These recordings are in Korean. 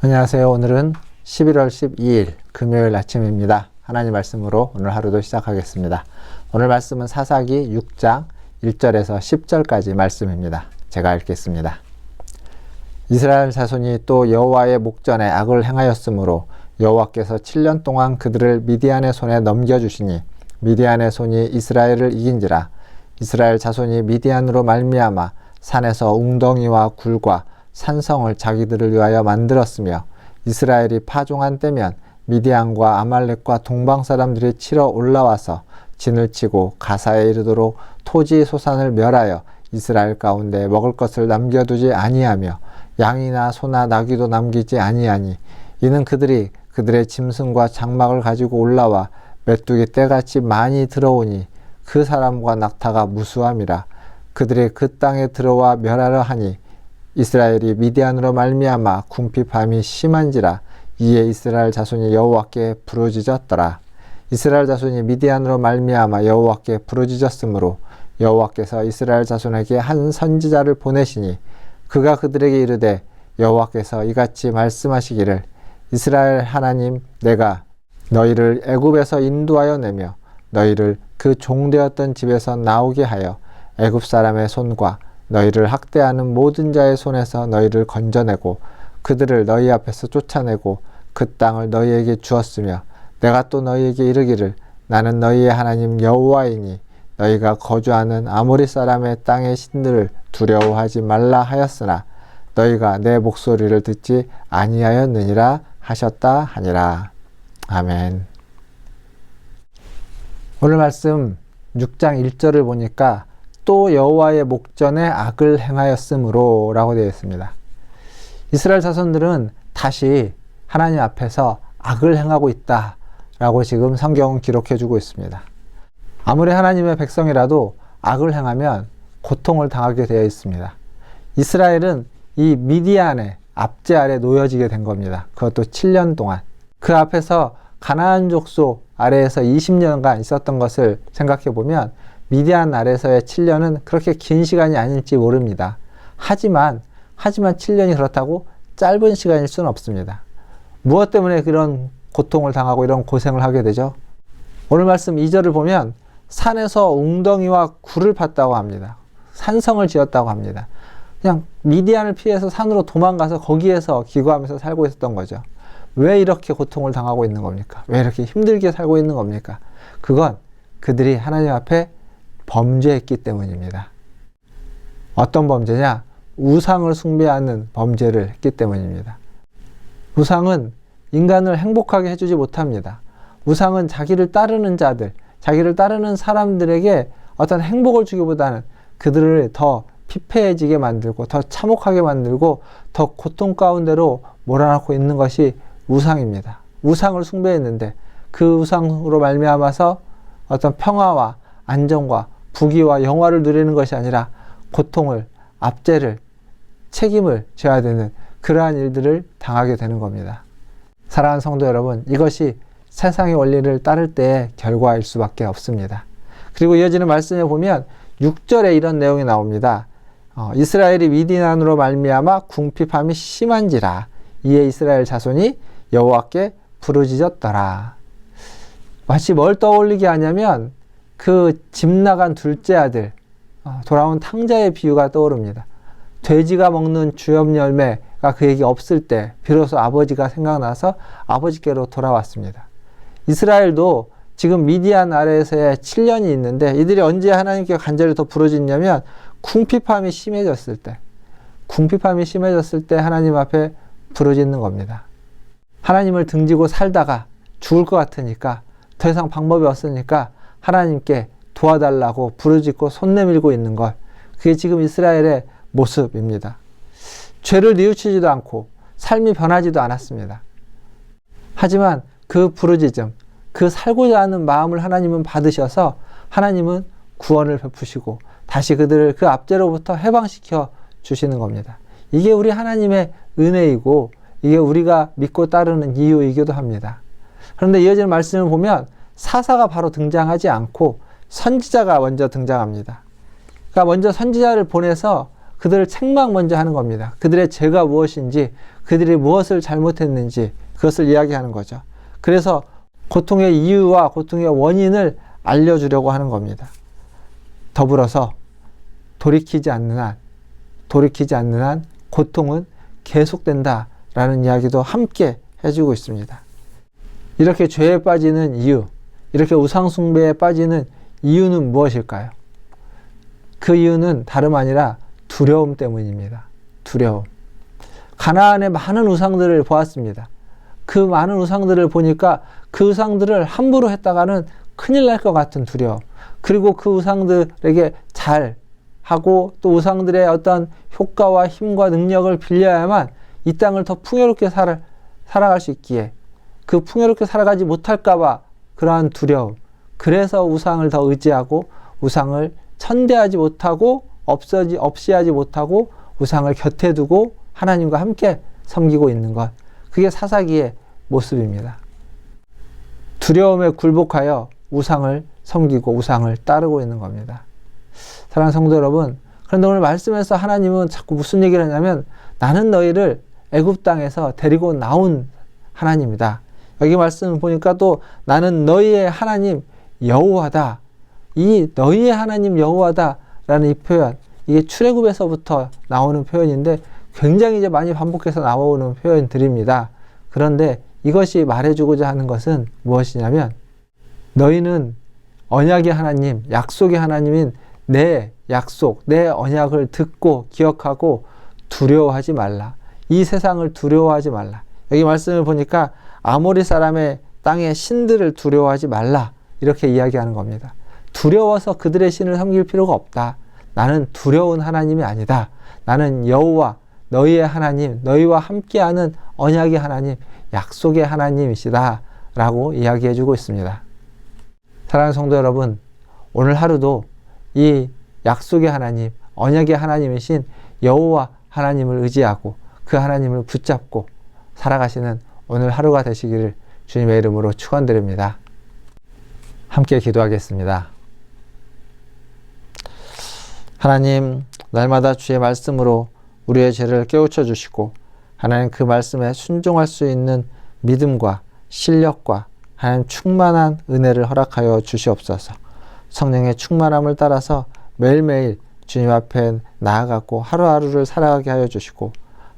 안녕하세요. 오늘은 11월 12일 금요일 아침입니다. 하나님 말씀으로 오늘 하루도 시작하겠습니다. 오늘 말씀은 사사기 6장 1절에서 10절까지 말씀입니다. 제가 읽겠습니다. 이스라엘 자손이 또 여호와의 목전에 악을 행하였으므로 여호와께서 7년 동안 그들을 미디안의 손에 넘겨주시니 미디안의 손이 이스라엘을 이긴지라. 이스라엘 자손이 미디안으로 말미암아 산에서 웅덩이와 굴과 산성을 자기들을 위하여 만들었으며 이스라엘이 파종한 때면 미디안과 아말렉과 동방 사람들이 치러 올라와서 진을 치고 가사에 이르도록 토지 소산을 멸하여 이스라엘 가운데 먹을 것을 남겨두지 아니하며 양이나 소나 나귀도 남기지 아니하니 이는 그들이 그들의 짐승과 장막을 가지고 올라와 메뚜기 떼같이 많이 들어오니 그 사람과 낙타가 무수함이라. 그들이 그 땅에 들어와 멸하려 하니 이스라엘이 미디안으로 말미암아 궁핍함이 심한지라. 이에 이스라엘 자손이 여호와께 부르짖었더라. 이스라엘 자손이 미디안으로 말미암아 여호와께 부르짖었으므로 여호와께서 이스라엘 자손에게 한 선지자를 보내시니 그가 그들에게 이르되 여호와께서 이같이 말씀하시기를 이스라엘 하나님 내가 너희를 애굽에서 인도하여 내며 너희를 그 종되었던 집에서 나오게 하여 애굽 사람의 손과 너희를 학대하는 모든 자의 손에서 너희를 건져내고 그들을 너희 앞에서 쫓아내고 그 땅을 너희에게 주었으며 내가 또 너희에게 이르기를 나는 너희의 하나님 여호와이니 너희가 거주하는 아모리 사람의 땅의 신들을 두려워하지 말라 하였으나 너희가 내 목소리를 듣지 아니하였느니라 하셨다 하니라. 아멘. 오늘 말씀 6장 1절을 보니까 또 여호와의 목전에 악을 행하였으므로 라고 되어 있습니다. 이스라엘 자손들은 다시 하나님 앞에서 악을 행하고 있다 라고 지금 성경은 기록해 주고 있습니다. 아무리 하나님의 백성이라도 악을 행하면 고통을 당하게 되어 있습니다. 이스라엘은 이 미디안의 압제 아래 놓여지게 된 겁니다. 그것도 7년 동안. 그 앞에서 가나안 족속 아래에서 20년간 있었던 것을 생각해 보면 미디안 아래서의 7년은 그렇게 긴 시간이 아닐지 모릅니다. 하지만 7년이 그렇다고 짧은 시간일 수는 없습니다. 무엇 때문에 그런 고통을 당하고 이런 고생을 하게 되죠? 오늘 말씀 2절을 보면 산에서 웅덩이와 굴을 팠다고 합니다. 산성을 지었다고 합니다. 그냥 미디안을 피해서 산으로 도망가서 거기에서 기거하면서 살고 있었던 거죠. 왜 이렇게 고통을 당하고 있는 겁니까? 왜 이렇게 힘들게 살고 있는 겁니까? 그건 그들이 하나님 앞에 범죄했기 때문입니다. 어떤 범죄냐? 우상을 숭배하는 범죄를 했기 때문입니다. 우상은 인간을 행복하게 해주지 못합니다. 우상은 자기를 따르는 자들, 자기를 따르는 사람들에게 어떤 행복을 주기보다는 그들을 더 피폐해지게 만들고 더 참혹하게 만들고 더 고통 가운데로 몰아넣고 있는 것이 우상입니다. 우상을 숭배했는데 그 우상으로 말미암아서 어떤 평화와 안정과 부귀와 영화를 누리는 것이 아니라 고통을, 압제를, 책임을 져야 되는 그러한 일들을 당하게 되는 겁니다. 사랑하는 성도 여러분, 이것이 세상의 원리를 따를 때의 결과일 수밖에 없습니다. 그리고 이어지는 말씀에 보면 6절에 이런 내용이 나옵니다. 이스라엘이 미디안으로 말미암아 궁핍함이 심한지라. 이에 이스라엘 자손이 여호와께 부르짖었더라. 마치 뭘 떠올리게 하냐면 그 집 나간 둘째 아들, 돌아온 탕자의 비유가 떠오릅니다. 돼지가 먹는 주엽 열매가 그에게 없을 때 비로소 아버지가 생각나서 아버지께로 돌아왔습니다. 이스라엘도 지금 미디안 아래에서의 7년이 있는데 이들이 언제 하나님께 간절히 더 부르짖냐면 궁핍함이 심해졌을 때, 하나님 앞에 부르짖는 겁니다. 하나님을 등지고 살다가 죽을 것 같으니까 더 이상 방법이 없으니까 하나님께 도와달라고 부르짖고 손 내밀고 있는 것, 그게 지금 이스라엘의 모습입니다. 죄를 뉘우치지도 않고 삶이 변하지도 않았습니다. 하지만 그 부르짖음, 그 살고자 하는 마음을 하나님은 받으셔서 하나님은 구원을 베푸시고 다시 그들을 그 압제로부터 해방시켜 주시는 겁니다. 이게 우리 하나님의 은혜이고 이게 우리가 믿고 따르는 이유이기도 합니다. 그런데 이어지는 말씀을 보면 사사가 바로 등장하지 않고 선지자가 먼저 등장합니다. 그러니까 먼저 선지자를 보내서 그들을 책망 먼저 하는 겁니다. 그들의 죄가 무엇인지, 그들이 무엇을 잘못했는지 그것을 이야기하는 거죠. 그래서 고통의 이유와 고통의 원인을 알려주려고 하는 겁니다. 더불어서 돌이키지 않는 한 고통은 계속된다라는 이야기도 함께 해주고 있습니다. 이렇게 죄에 빠지는 이유, 이렇게 우상숭배에 빠지는 이유는 무엇일까요? 그 이유는 다름 아니라 두려움 때문입니다. 두려움. 가나안의 많은 우상들을 보았습니다. 그 많은 우상들을 보니까 그 우상들을 함부로 했다가는 큰일 날 것 같은 두려움. 그리고 그 우상들에게 잘 하고 또 우상들의 어떤 효과와 힘과 능력을 빌려야만 이 땅을 더 풍요롭게 살아갈 수 있기에 그 풍요롭게 살아가지 못할까봐 그러한 두려움. 그래서 우상을 더 의지하고 우상을 천대하지 못하고 없이하지 못하고 우상을 곁에 두고 하나님과 함께 섬기고 있는 것. 그게 사사기의 모습입니다. 두려움에 굴복하여 우상을 섬기고 우상을 따르고 있는 겁니다. 사랑하는 성도 여러분, 그런데 오늘 말씀에서 하나님은 자꾸 무슨 얘기를 하냐면 나는 너희를 애굽 땅에서 데리고 나온 하나님이다. 여기 말씀을 보니까 또 나는 너희의 하나님 여호와다. 이 너희의 하나님 여호와다라는 이 표현, 이게 출애굽에서부터 나오는 표현인데 굉장히 이제 많이 반복해서 나오는 표현들입니다. 그런데 이것이 말해주고자 하는 것은 무엇이냐면 너희는 언약의 하나님, 약속의 하나님인 내 약속, 내 언약을 듣고 기억하고 두려워하지 말라. 이 세상을 두려워하지 말라. 여기 말씀을 보니까 아모리 사람의 땅의 신들을 두려워하지 말라. 이렇게 이야기하는 겁니다. 두려워서 그들의 신을 섬길 필요가 없다. 나는 두려운 하나님이 아니다. 나는 여호와, 너희의 하나님, 너희와 함께하는 언약의 하나님, 약속의 하나님이시다. 라고 이야기해주고 있습니다. 사랑하는 성도 여러분, 오늘 하루도 이 약속의 하나님, 언약의 하나님이신 여호와 하나님을 의지하고 그 하나님을 붙잡고 살아가시는 오늘 하루가 되시기를 주님의 이름으로 축원드립니다. 함께 기도하겠습니다. 하나님, 날마다 주의 말씀으로 우리의 죄를 깨우쳐 주시고 하나님 그 말씀에 순종할 수 있는 믿음과 실력과 하나님 충만한 은혜를 허락하여 주시옵소서. 성령의 충만함을 따라서 매일매일 주님 앞에 나아가고 하루하루를 살아가게 하여 주시고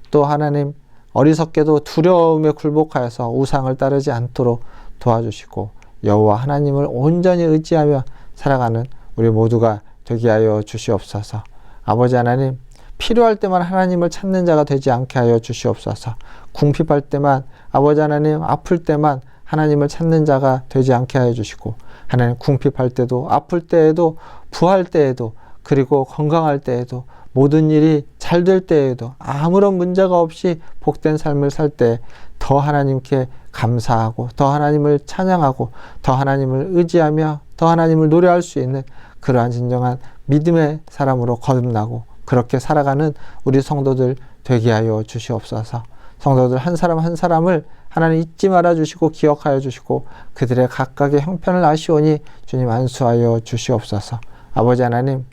또 하나님 어리석게도 두려움에 굴복하여서 우상을 따르지 않도록 도와주시고 여호와 하나님을 온전히 의지하며 살아가는 우리 모두가 되게 하여 주시옵소서. 아버지 하나님, 필요할 때만 하나님을 찾는 자가 되지 않게 하여 주시옵소서. 궁핍할 때만, 아버지 하나님 아플 때만 하나님을 찾는 자가 되지 않게 하여 주시고 하나님 궁핍할 때도 아플 때에도 부할 때에도 그리고 건강할 때에도 모든 일이 잘 될 때에도 아무런 문제가 없이 복된 삶을 살 때 더 하나님께 감사하고 더 하나님을 찬양하고 더 하나님을 의지하며 더 하나님을 노래할 수 있는 그러한 진정한 믿음의 사람으로 거듭나고 그렇게 살아가는 우리 성도들 되게 하여 주시옵소서. 성도들 한 사람 한 사람을 하나님 잊지 말아 주시고 기억하여 주시고 그들의 각각의 형편을 아시오니 주님 안수하여 주시옵소서. 아버지 하나님,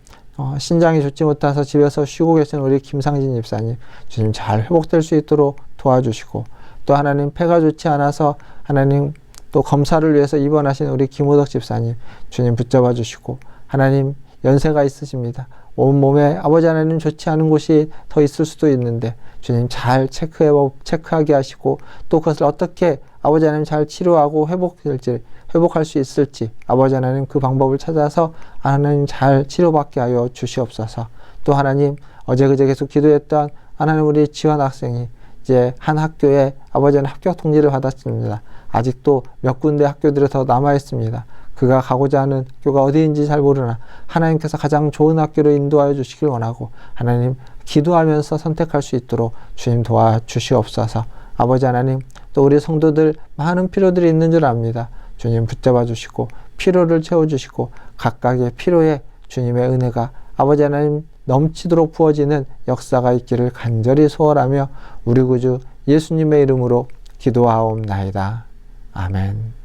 신장이 좋지 못해서 집에서 쉬고 계신 우리 김상진 집사님 주님 잘 회복될 수 있도록 도와주시고 또 하나님 폐가 좋지 않아서 하나님 또 검사를 위해서 입원하신 우리 김호덕 집사님 주님 붙잡아 주시고 하나님 연세가 있으십니다. 온몸에 아버지 하나님 좋지 않은 곳이 더 있을 수도 있는데 주님 잘 체크하게 하시고 또 그것을 어떻게 아버지 하나님 잘 치료하고 회복할 수 있을지 아버지 하나님 그 방법을 찾아서 하나님 잘 치료받게 하여 주시옵소서. 또 하나님 어제 그제 계속 기도했던 하나님 우리 지원 학생이 이제 한 학교에 아버지 하나님 합격 통지를 받았습니다. 아직도 몇 군데 학교들이 더 남아 있습니다. 그가 가고자 하는 학교가 어디인지 잘 모르나 하나님께서 가장 좋은 학교로 인도하여 주시길 원하고 하나님 기도하면서 선택할 수 있도록 주님 도와주시옵소서. 아버지 하나님 또 우리 성도들 많은 필요들이 있는 줄 압니다. 주님 붙잡아 주시고 필요를 채워주시고 각각의 필요에 주님의 은혜가 아버지 하나님 넘치도록 부어지는 역사가 있기를 간절히 소원하며 우리 구주 예수님의 이름으로 기도하옵나이다. 아멘.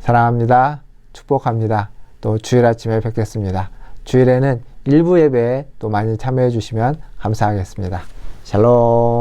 사랑합니다. 축복합니다. 또 주일 아침에 뵙겠습니다. 주일에는 일부 예배에 또 많이 참여해 주시면 감사하겠습니다. 샬롬.